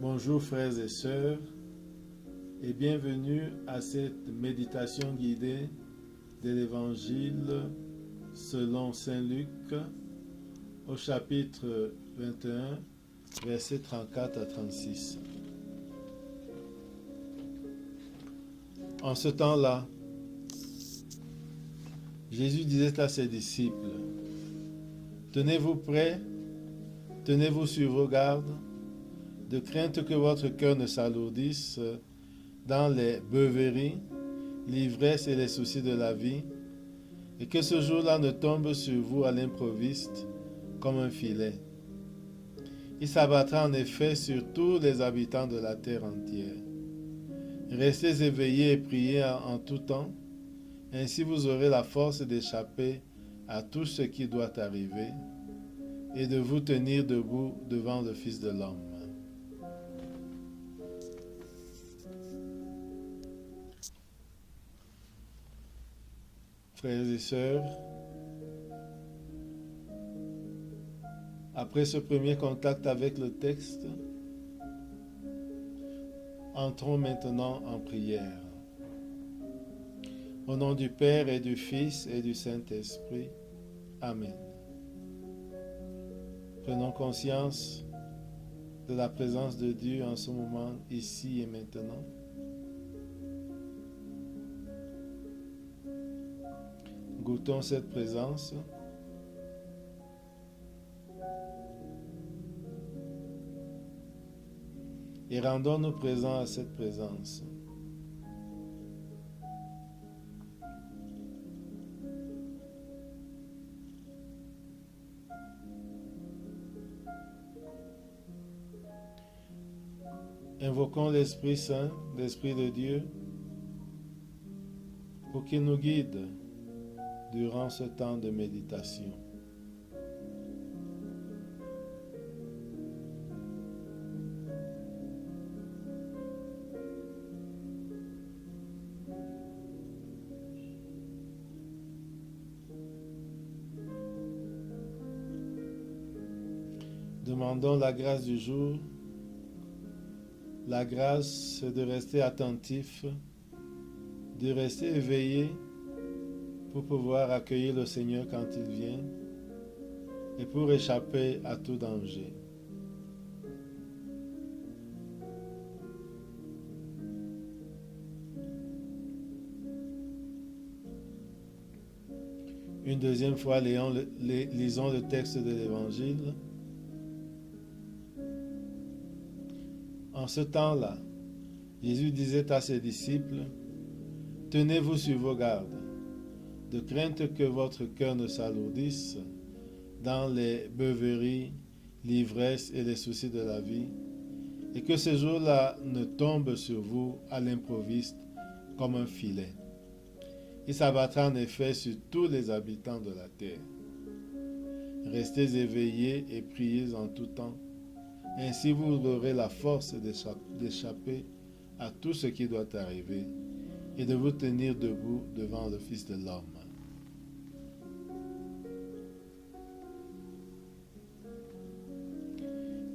Bonjour frères et sœurs et bienvenue à cette méditation guidée de l'Évangile selon Saint Luc au chapitre 21, versets 34 à 36. En ce temps-là, Jésus disait à ses disciples, « Tenez-vous prêts, tenez-vous sur vos gardes, de crainte que votre cœur ne s'alourdisse dans les beuveries, l'ivresse et les soucis de la vie, et que ce jour-là ne tombe sur vous à l'improviste comme un filet. Il s'abattra en effet sur tous les habitants de la terre entière. Restez éveillés et priez en tout temps, ainsi vous aurez la force d'échapper à tout ce qui doit arriver et de vous tenir debout devant le Fils de l'homme. » Frères et sœurs, après ce premier contact avec le texte, entrons maintenant en prière. Au nom du Père et du Fils et du Saint-Esprit. Amen. Prenons conscience de la présence de Dieu en ce moment, ici et maintenant. Goûtons cette présence. Et rendons-nous présents à cette présence. Invoquons l'Esprit Saint, l'Esprit de Dieu, pour qu'il nous guide durant ce temps de méditation. Demandons la grâce du jour, la grâce de rester attentif, de rester éveillé pour pouvoir accueillir le Seigneur quand il vient et pour échapper à tout danger. Une deuxième fois, lisons le texte de l'Évangile. En ce temps-là, Jésus disait à ses disciples, « Tenez-vous sur vos gardes, de crainte que votre cœur ne s'alourdisse dans les beuveries, l'ivresse et les soucis de la vie, et que ce jour-là ne tombe sur vous à l'improviste comme un filet. Il s'abattra en effet sur tous les habitants de la terre. Restez éveillés et priez en tout temps, ainsi vous aurez la force d'échapper à tout ce qui doit arriver et de vous tenir debout devant le Fils de l'homme. »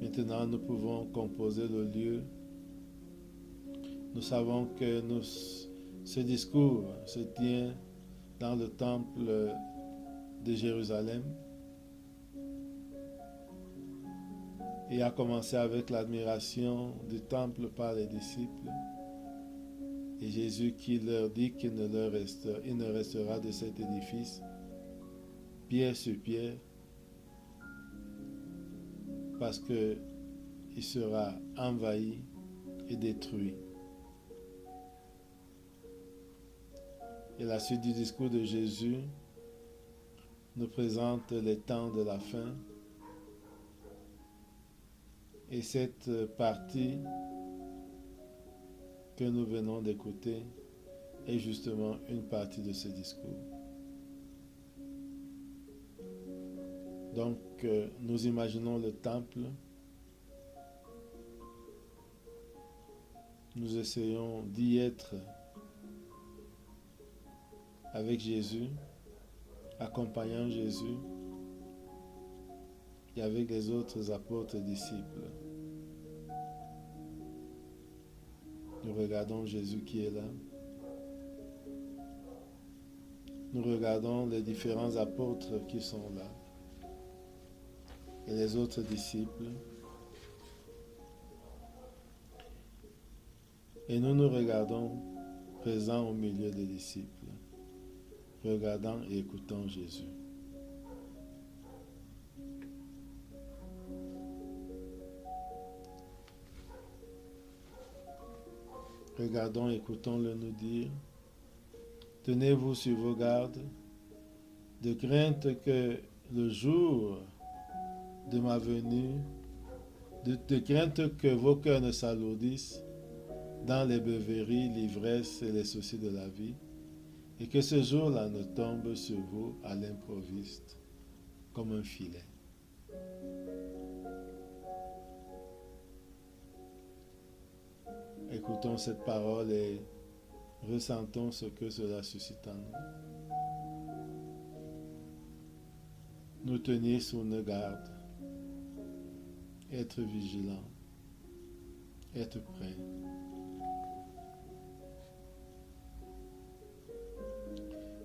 Maintenant, nous pouvons composer le lieu. Nous savons que ce discours se tient dans le temple de Jérusalem et a commencé avec l'admiration du temple par les disciples. Et Jésus qui leur dit qu'il ne restera de cet édifice pierre sur pierre, parce qu'il sera envahi et détruit. Et la suite du discours de Jésus nous présente les temps de la fin. Et cette partie que nous venons d'écouter est justement une partie de ce discours. Donc, nous imaginons le temple. Nous essayons d'y être avec Jésus, accompagnant Jésus et avec les autres apôtres disciples. Nous regardons Jésus qui est là. Nous regardons les différents apôtres qui sont là et les autres disciples. Et nous nous regardons présents au milieu des disciples, regardant et écoutant Jésus. Regardons, écoutons-le nous dire, tenez-vous sur vos gardes, de crainte que le jour de ma venue, de crainte que vos cœurs ne s'alourdissent dans les beuveries, l'ivresse et les soucis de la vie, et que ce jour-là ne tombe sur vous à l'improviste, comme un filet. Écoutons cette parole et ressentons ce que cela suscite en nous. Nous tenir sur nos gardes, être vigilants, être prêts.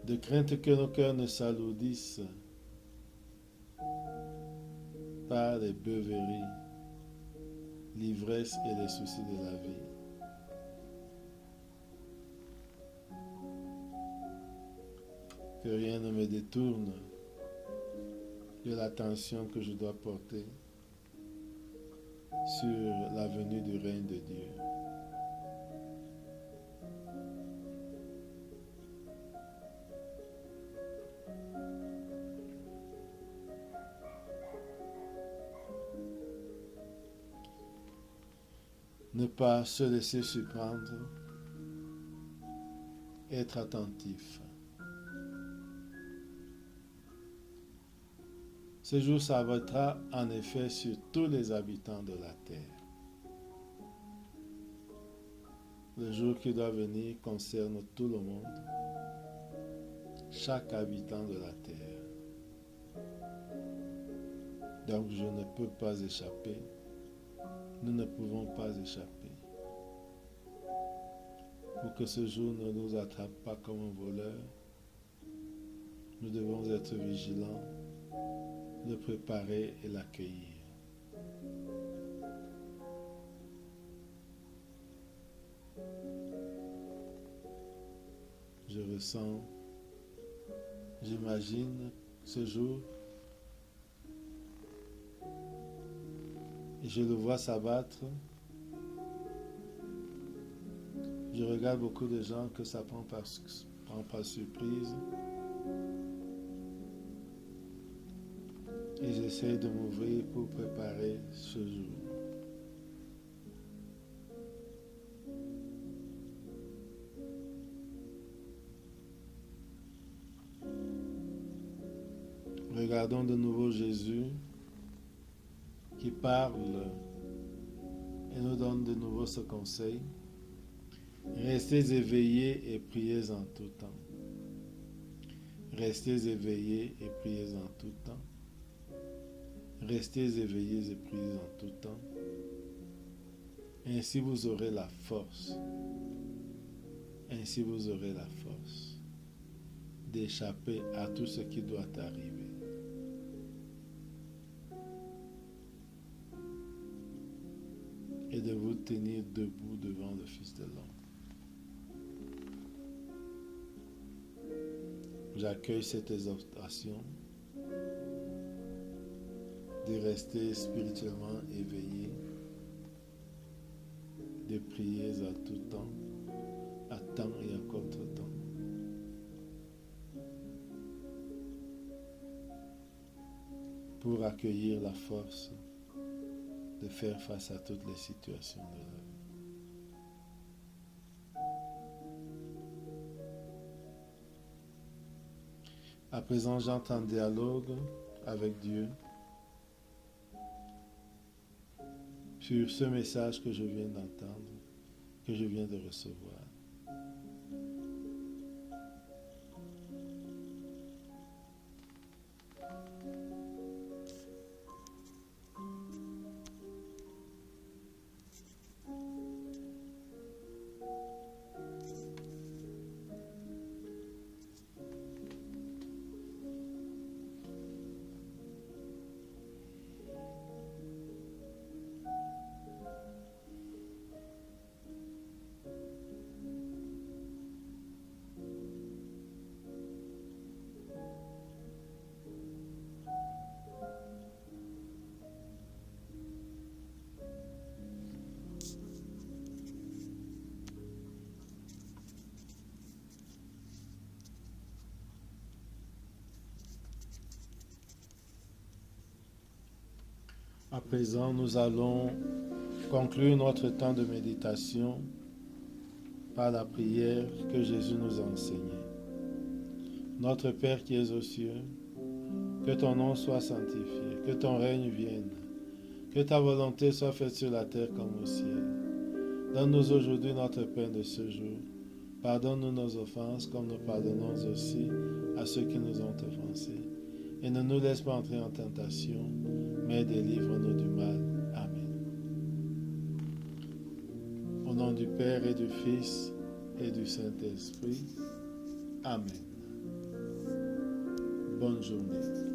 De crainte que nos cœurs ne s'alourdissent par les beuveries, l'ivresse et les soucis de la vie. Que rien ne me détourne de l'attention que je dois porter sur la venue du règne de Dieu. Ne pas se laisser surprendre, être attentif. Ce jour s'abattra en effet sur tous les habitants de la terre. Le jour qui doit venir concerne tout le monde, chaque habitant de la terre. Donc je ne peux pas échapper. Nous ne pouvons pas échapper. Pour que ce jour ne nous attrape pas comme un voleur, nous devons être vigilants, le préparer et l'accueillir. Je ressens, j'imagine ce jour et je le vois s'abattre. Je regarde beaucoup de gens que ça prend par surprise. Et j'essaie de m'ouvrir pour préparer ce jour. Regardons de nouveau Jésus qui parle et nous donne de nouveau ce conseil. Restez éveillés et priez en tout temps. Restez éveillés et priez en tout temps. Restez éveillés et priez en tout temps. Ainsi vous aurez la force. Ainsi vous aurez la force d'échapper à tout ce qui doit arriver. Et de vous tenir debout devant le Fils de l'homme. J'accueille cette exhortation de rester spirituellement éveillé, de prier à tout temps, à temps et à contre-temps. Pour accueillir la force de faire face à toutes les situations de la vie. À présent, j'entre en dialogue avec Dieu sur ce message que je viens d'entendre, que je viens de recevoir. À présent, nous allons conclure notre temps de méditation par la prière que Jésus nous a enseignée. Notre Père qui es aux cieux, que ton nom soit sanctifié, que ton règne vienne, que ta volonté soit faite sur la terre comme au ciel. Donne-nous aujourd'hui notre pain de ce jour. Pardonne-nous nos offenses comme nous pardonnons aussi à ceux qui nous ont offensés. Et ne nous laisse pas entrer en tentation, mais délivre-nous du mal. Amen. Au nom du Père et du Fils et du Saint-Esprit. Amen. Bonne journée.